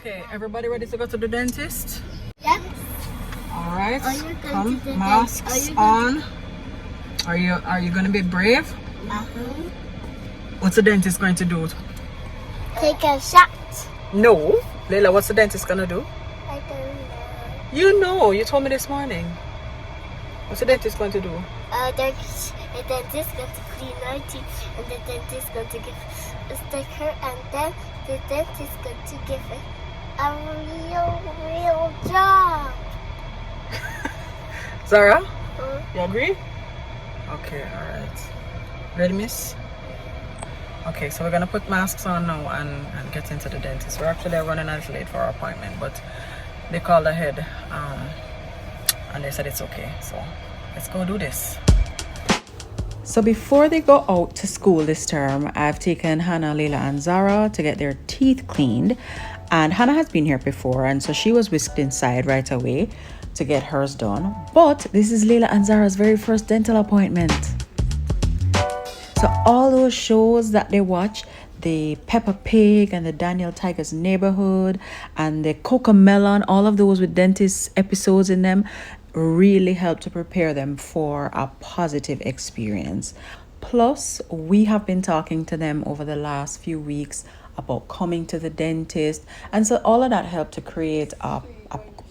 Okay, everybody ready to go to the dentist? Yes. All right, come, masks on. Are you gonna be brave? What's the dentist going to do? Take a shot. No, Leila. What's the dentist gonna do? I don't know. You know, you told me this morning. What's the dentist going to do? The dentist going to clean our teeth, and the dentist going to give a sticker, and then the dentist going to give it a real job. Zahra, you agree? Okay, all right. Ready, miss? Okay, so we're gonna put masks on now and get into the dentist. We're actually running out late for our appointment, but they called ahead and they said it's okay. So let's go do this. So before they go out to school this term, I've taken Hannah, Leila and Zahra to get their teeth cleaned. And Hannah has been here before, and so she was whisked inside right away to get hers done. But this is Leila and Zahra's very first dental appointment. So all those shows that they watch, the Peppa Pig and the Daniel Tiger's Neighborhood and the Cocomelon, all of those with dentist episodes in them, really help to prepare them for a positive experience. Plus, we have been talking to them over the last few weeks about coming to the dentist, and so all of that helped to create a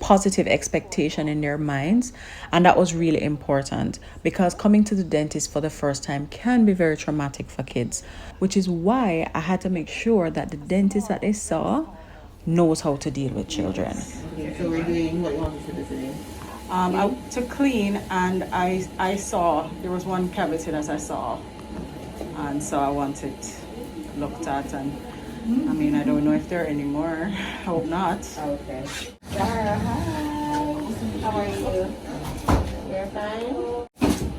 positive expectation in their minds. And that was really important, because coming to the dentist for the first time can be very traumatic for kids, which is why I had to make sure that the dentist that they saw knows how to deal with children. Okay, so we're doing what you want me to do today? To clean, and I saw there was one cavity that I saw, and so I want it looked at, and I mean, I don't know if there are any more. I hope not. Okay. Zahra, hi. How are you? You're fine?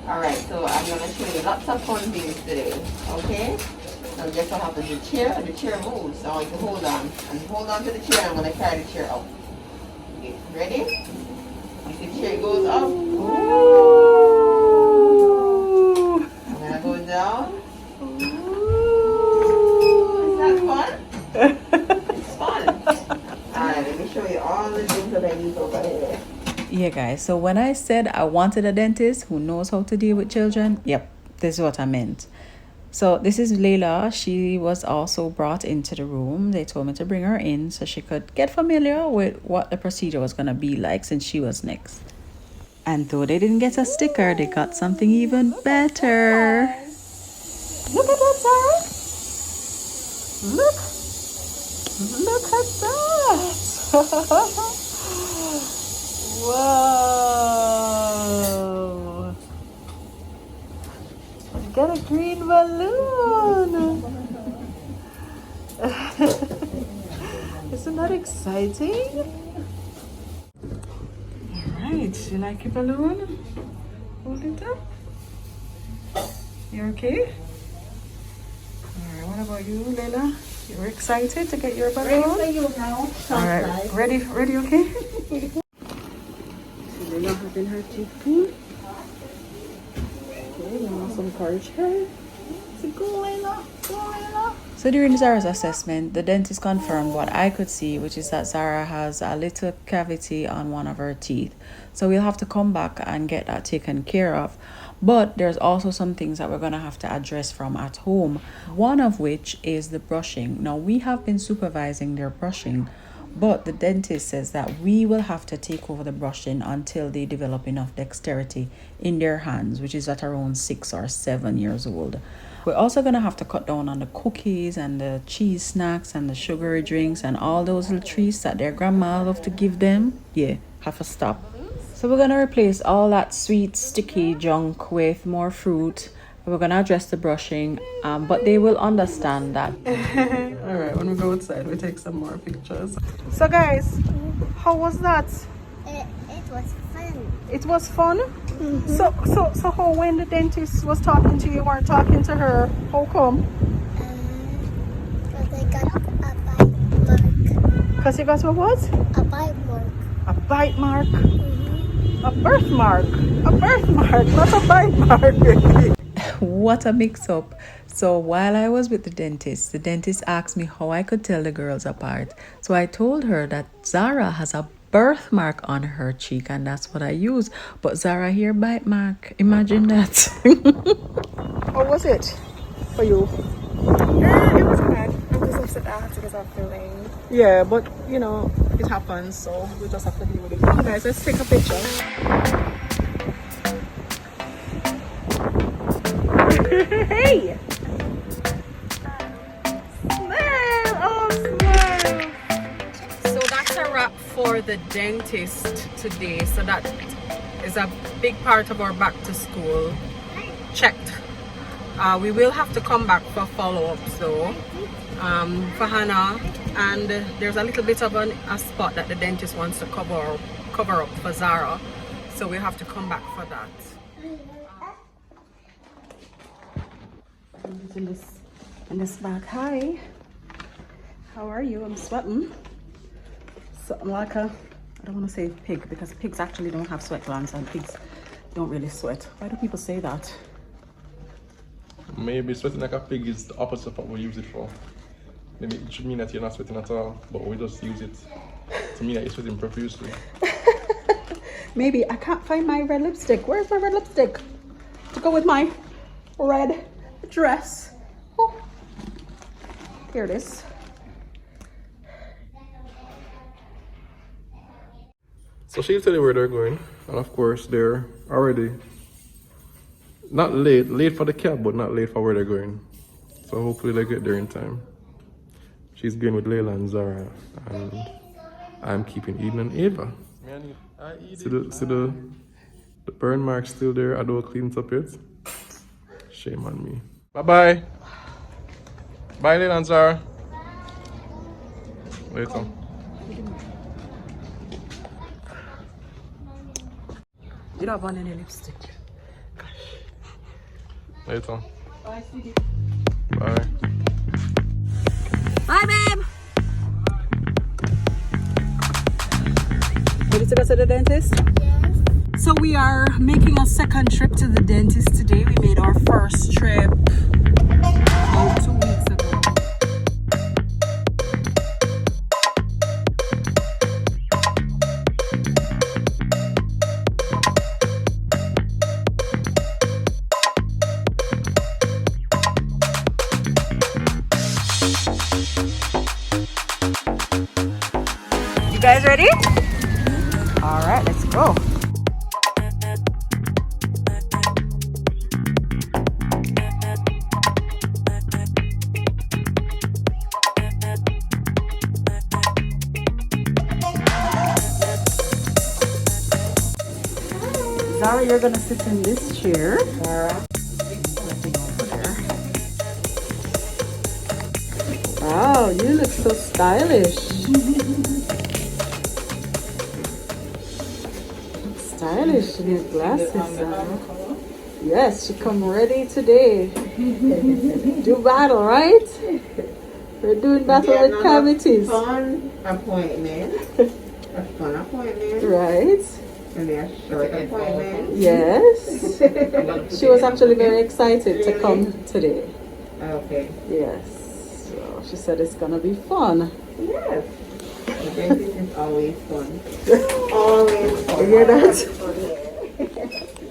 Alright, so I'm going to show you lots of fun things today. Okay? So guess what happens? The chair moves. So I want you to hold on. And hold on to the chair. I'm going to carry the chair up. Okay, ready? You see the chair goes up. Ooh. I'm going to go down. It's fun. Alright, let me show you all the things that I use over here. Yeah, guys, so when I said I wanted a dentist who knows how to deal with children, yep, this is what I meant. So this is Leila. She was also brought into the room. They told me to bring her in so she could get familiar with what the procedure was going to be like, since she was next. And though they didn't get a sticker, they got something even better. Look at that, Zahra. Look at that. Whoa. Got a green balloon. Isn't that exciting? All right, you like your balloon? Hold it up. You okay? All right, what about you, Leila? You're excited to get your balloon? Ready for you now. All right, ready, okay? So Leila having her teeth cleaned. Okay, we want to encourage her. So go, Leila. Go, Leila. So during Zahra's assessment, the dentist confirmed what I could see, which is that Zahra has a little cavity on one of her teeth. So we'll have to come back and get that taken care of. But there's also some things that we're going to have to address from at home. One of which is the brushing. Now, we have been supervising their brushing, but the dentist says that we will have to take over the brushing until they develop enough dexterity in their hands, which is at around 6 or 7 years old. We're also going to have to cut down on the cookies and the cheese snacks and the sugary drinks and all those little treats that their grandma love to give them. Yeah, have to stop. So we're going to replace all that sweet, sticky junk with more fruit. We're going to address the brushing, but they will understand that. All right, when we go outside, we take some more pictures. So guys, how was that? It was fun. It was fun? Mm-hmm. So how, when the dentist was talking to you, you weren't talking to her? How come? Because I got a bite mark. Because you got a what? A bite mark. A bite mark? Mm-hmm. A birthmark, not a bite mark. What a mix-up. So while I was with the dentist asked me how I could tell the girls apart. So I told her that Zahra has a birthmark on her cheek, and that's what I use. But Zahra here bite mark. Imagine that. How was it for you? It was bad. I'm just upset that I had to get off filming. Yeah, but you know, it happens, so we just have to deal with it. Come on, guys, let's take a picture. Hey! Smile! Oh, smile! So that's a wrap for the dentist today. So that is a big part of our back to school. Checked. We will have to come back for follow-ups though, for Hannah, and there's a little bit of a spot that the dentist wants to cover up for Zahra, so we have to come back for that. In this bag. Hi, how are you? I'm sweating. So I'm like I don't want to say pig, because pigs actually don't have sweat glands, and pigs don't really sweat. Why do people say that? Maybe sweating like a pig is the opposite of what we use it for. Maybe it should mean that you're not sweating at all, but we just use it to mean that you're sweating profusely. Maybe I can't find my red lipstick. Where's my red lipstick to go with my red dress? Oh, here it is. So she'll tell you where they're going, and of course they're already not late for the cab, but not late for where they're going. So hopefully they get there in time. She's going with Leila and Zahra, and I'm keeping Eden and Ava. See the burn mark still there, I don't clean it up yet. Shame on me. Bye-bye. Bye, Leila and Zahra. Later. You don't want any lipstick. Later. Bye, sweetie. Bye. Bye, babe. Ready to go to the dentist? Yes. So we are making a second trip to the dentist today. We made our first trip about 2 weeks ago. You guys ready? All right, let's go. Zahra, you're gonna sit in this chair. Zahra. Wow, you look so stylish. Stylish, she needs glasses. Yes, she come ready today. Do battle, right? We're doing battle with cavities. Fun appointment. A fun appointment. Right? And a short appointment. Yes. She was actually very excited to come today. Okay. Yes. So she said it's gonna be fun. Yes. The dentist is always fun. Always fun. You hear that?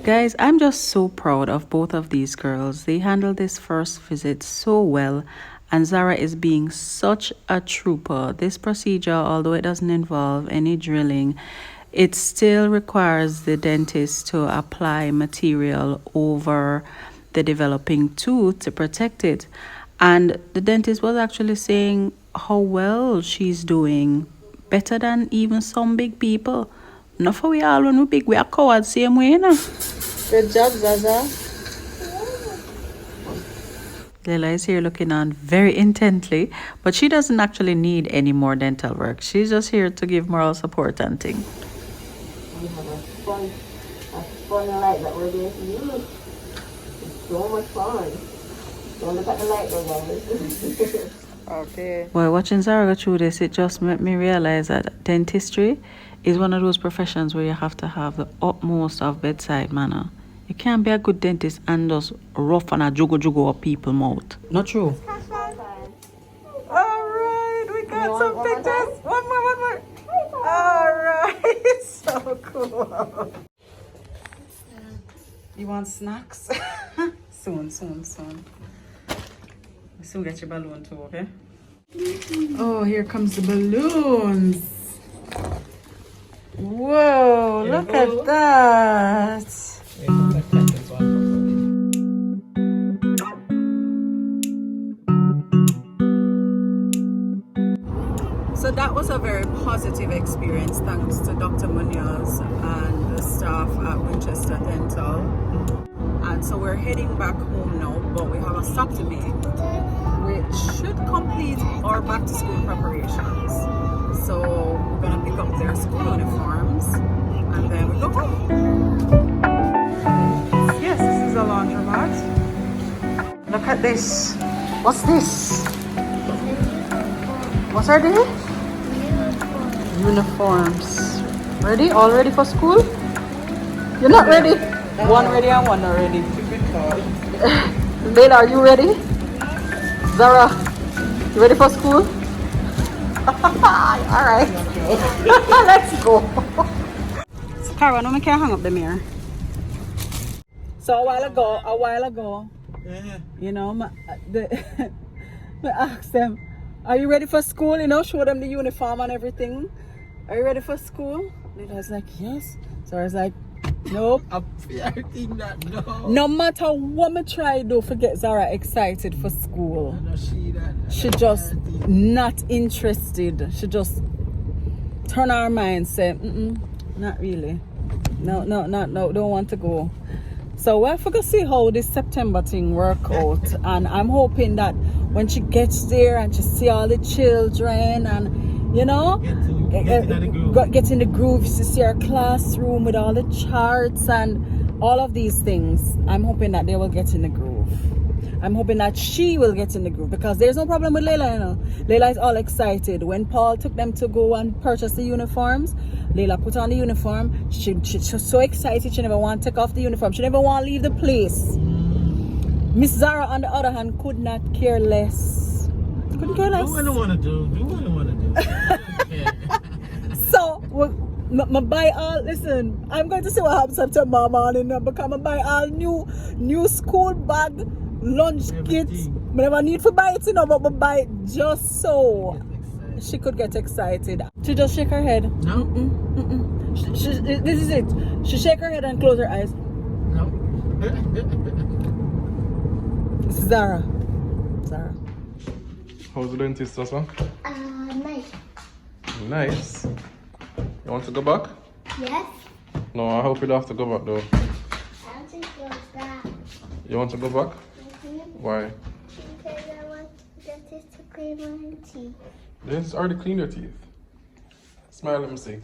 Guys, I'm just so proud of both of these girls. They handled this first visit so well, and Zahra is being such a trooper. This procedure, although it doesn't involve any drilling, it still requires the dentist to apply material over the developing tooth to protect it. And the dentist was actually saying how well she's doing, better than even some big people. Not for we all when we big, we are cowards same way, you know. Good job, Zaza. Leila is here looking on very intently, but she doesn't actually need any more dental work. She's just here to give moral support and things. We have a fun light that we're going to use. It's so much fun. Don't look at the light though, guys. Okay. Well, watching Zahra go through this, it just made me realize that dentistry is one of those professions where you have to have the utmost of bedside manner. You can't be a good dentist and just rough and a jugo up people's mouth. Not true. Alright, we got some pictures. One more. Alright, so cool. You want snacks? Soon. We soon get your balloon too, okay? Oh, here comes the balloons. Whoa, look at that. So that was a very positive experience thanks to Dr. Munoz and the staff at Winchester Dental. And so we're heading back home now, but we have a stop to make, which should complete our back to school preparations. So we're gonna pick up their school uniforms and then we go home. Yes, this is a laundromat. Look at this. What's this? What are they? Uniforms. Ready? All ready for school? You're not ready? One ready and one not ready. Leila, are you ready? Zahra, you ready for school? Alright. Let's go. So, Cara, no, I can't hang up the mirror. So a while ago, you know, I asked them, are you ready for school? You know, show them the uniform and everything. Are you ready for school? And I was like, yes. So I was like, nope. I think that no. No matter what I try to do, forget Zahra excited for school. She just not interested. She just turn her mind, say, not really. No, don't want to go. So we're going to see how this September thing work out. And I'm hoping that when she gets there and she see all the children and, you know, get in the groove, to see her classroom with all the charts and all of these things. I'm hoping that they will get in the groove. I'm hoping that she will get in the groove because there's no problem with Leila, you know. Leila is all excited. When Paul took them to go and purchase the uniforms, Leila put on the uniform. She's so excited. She never want to take off the uniform. She never want to leave the place. Miss Zahra, on the other hand, could not care less. Couldn't care less. Do what I want to do. Do what I want to do. So, I buy all, listen, I'm going to see what happens September morning because I buy all new school bag, lunch kits. I never need to buy it, you know, but I buy it just so she could get excited. She just shake her head. No. This is it. She shake her head and close her eyes. No. This is Zahra. How's the dentist, Sasa? Nice. Nice. You want to go back? Yes. No, I hope you don't have to go back though. I'll just go back. You want to go back? Why? Because I want the dentist to clean my teeth. Dentist already cleaned your teeth. Smile, let me see.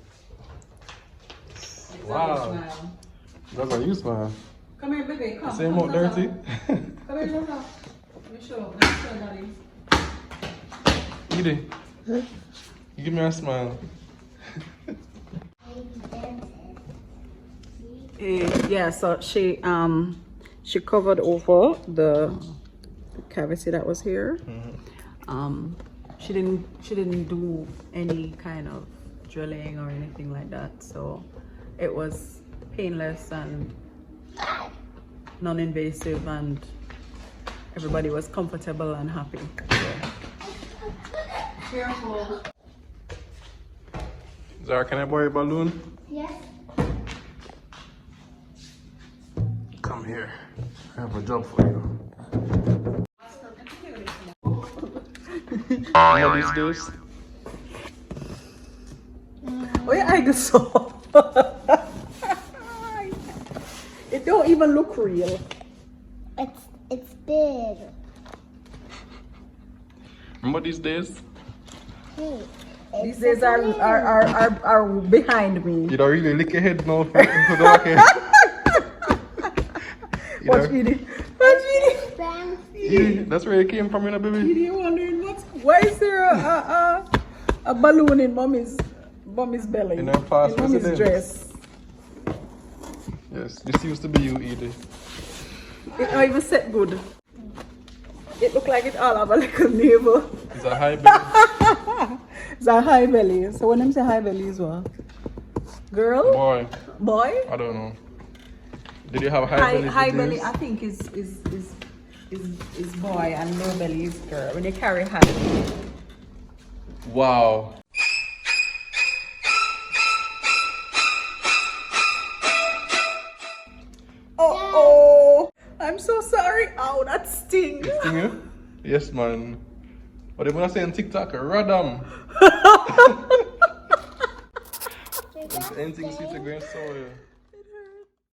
Wow. That's how you smile. Come here, baby. Come. Same out dirty. Come here, Zahra. Let me show Daddy. Edie, give me a smile. Yeah, so she covered over the cavity that was here. She didn't do any kind of drilling or anything like that, so it was painless and non-invasive, and everybody was comfortable and happy. Yeah. Careful. Zahra, can I borrow your balloon? Yes. Come here. I have a job for you. One of these days. Oh yeah, I guess so. It don't even look real. It's big. Remember these days? These days are behind me. You don't really lick your head now. Watch Edie. Edie, that's where it came from, you know, baby. Edie, wondering why is there a balloon in mommy's belly? In her past in mommy's residence. dress. Yes, this used to be you, Edie. It not even set good. It look like it all have a little navel. It's a high belly. It's a high belly. So when them say high belly is what? Girl? Boy, Boy? I don't know. Did you have high belly? High belly I think is boy and low belly is girl. When you carry high. Wow. Oh, I'm so sorry. Ow, that stings. Sting you? Yes, man. But they're gonna say on TikTok, Radam. Anything sweet to go and sour.